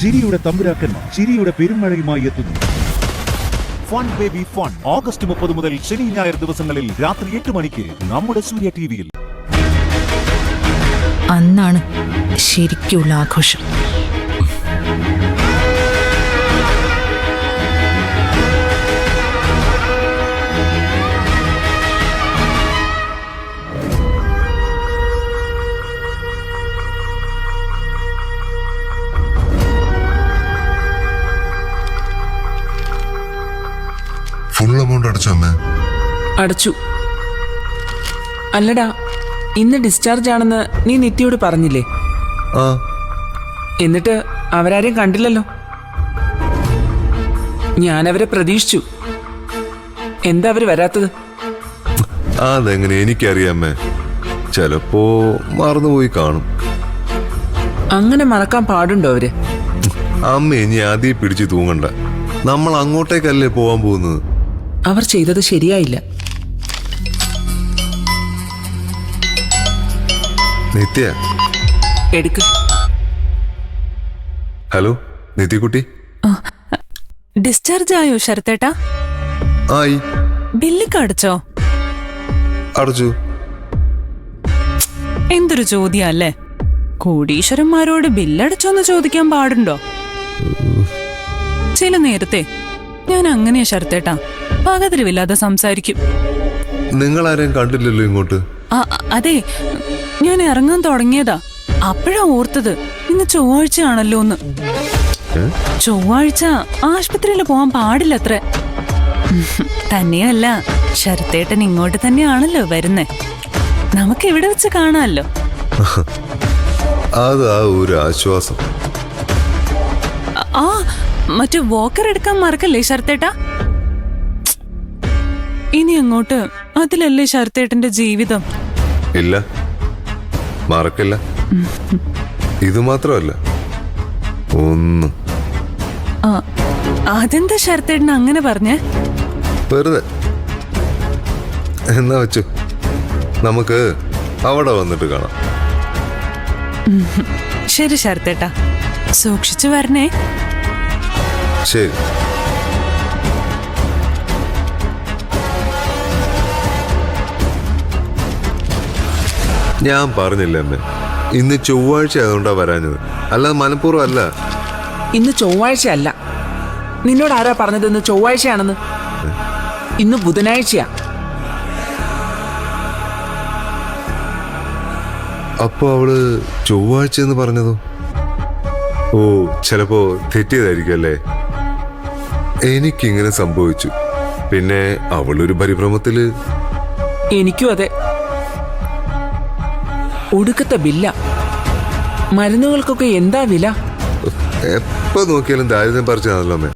ചിരിയുടെ തമ്പുരാക്കന്മാർ ചിരിയുടെ പെരുമഴയുമായി എത്തുന്നു. ഫൺ ബേബി ഫൺ ഓഗസ്റ്റ് 30 മുതൽ ശനി ഞായർ ദിവസങ്ങളിൽ രാത്രി 8 മണിക്ക് നമ്മുടെ സൂര്യ ടിവിയിൽ. അന്നാണ് ശരിക്കുള്ള ആഘോഷം. ഫുൾ എമൗണ്ട് അടച്ചോ അമ്മേ? അടച്ചു. അല്ലടാ, ഇന്ന് ഡിസ്ചാർജ് ആണെന്ന് നീ നിത്യയോട് പറഞ്ഞില്ലേ? ആ. എന്നിട്ട് അവരാരെയും കണ്ടില്ലല്ലോ. ഞാനവരെ പ്രതീക്ഷിച്ചു. എന്താ അവര് വരാത്തത്? അതെങ്ങനെ എനിക്കറിയാമേ, ചിലപ്പോ മറന്നുപോയി കാണും. അങ്ങനെ മറക്കാൻ പാടുണ്ടോ അവര്? അമ്മ ഇനി ആദ്യം പിടിച്ചു തൂങ്ങണ്ട, നമ്മൾ അങ്ങോട്ടേക്കല്ലേ പോവാൻ പോകുന്നത്. അവർ ചെയ്തത് ശരിയായില്ല. നിത്യ, എടുക്ക്. ഹലോ നിത്യക്കുട്ടി. ഡിസ്ചാർജ് ആയോ ശരത്തേട്ടാ? ആയി. ബില്ലൊക്കെ അടച്ചോ? അടച്ചു. എന്തൊരു ചോദ്യല്ലേ, കോടീശ്വരന്മാരോട് ബില്ലടച്ചോന്ന് ചോദിക്കാൻ പാടുണ്ടോ? ചില നേരത്തെ ഞാൻ അങ്ങനെയാ ശരത്തേട്ടാ, പകതിരിവില്ലാതെ സംസാരിക്കും. നിങ്ങൾ ആരെയും കണ്ടില്ലല്ലോ ഇങ്ങോട്ട്. അതെ, ഞാൻ ഇറങ്ങാൻ തുടങ്ങിയതാ, അപ്പോഴാ ഓർത്തത് ഇന്ന് ചൊവ്വാഴ്ചയാണല്ലോ എന്ന്. ചൊവ്വാഴ്ച ആശുപത്രിയിൽ പോവാൻ പാടില്ലത്രേ. തന്നെയല്ല, ശരത്തേട്ടൻ ഇങ്ങോട്ട് തന്നെയാണല്ലോ വരുന്നേ, നമുക്ക് ഇവിടെ വെച്ച് കാണാമല്ലോ. അതാ ഒരു ആശ്വാസം. മറ്റു വോക്കർ എടുക്കാൻ മറക്കല്ലേ ശരത്തേട്ടാ? ഇനി അങ്ങോട്ട് അതിലല്ലേ ശരത്തേട്ടന്റെ ജീവിതം. ഇല്ല, മറക്കില്ല. ഇത് മാത്രമല്ല, ഒന്നും. അതെന്താ ശരത്തേട്ടൻ അങ്ങനെ പറഞ്ഞേ? വെറുതെ. എന്നാ വെച്ചു, നമുക്ക് അവിടെ വന്നിട്ട് കാണാം. ശരി ശരത്തേട്ടാ, സൂക്ഷിച്ചു വരണേ. ശരി. ഞാൻ പറഞ്ഞില്ലേ അമ്മേ, ഇന്ന് ചൊവ്വാഴ്ച ആയതുകൊണ്ടാ വരാഞ്ഞത്, അല്ലാതെ മനഃപൂർവ്വം അല്ല. ഇന്ന് ചൊവ്വാഴ്ച അല്ല. നിന്നോട് ആരാ പറഞ്ഞത് ഇന്ന് ചൊവ്വാഴ്ചയാണെന്ന്? ഇന്ന് ബുധനാഴ്ചയാ. അപ്പൊ അവള് ചൊവ്വാഴ്ച എന്ന് പറഞ്ഞതോ? ഓ, ചിലപ്പോ തെറ്റിയതായിരിക്കും അല്ലേ. എനിക്കിങ്ങനെ സംഭവിച്ചു. പിന്നെ അവളൊരു പരിഭ്രമത്തില്. എനിക്കും അതെ. ഒടുക്കത്തെ ബില്ല. മരുന്നുകൾക്കൊക്കെ എന്താ വില? എപ്പോ നോക്കിയാലും ദാരിദ്ര്യം പറിച്ചാണല്ലോ അമ്മേ.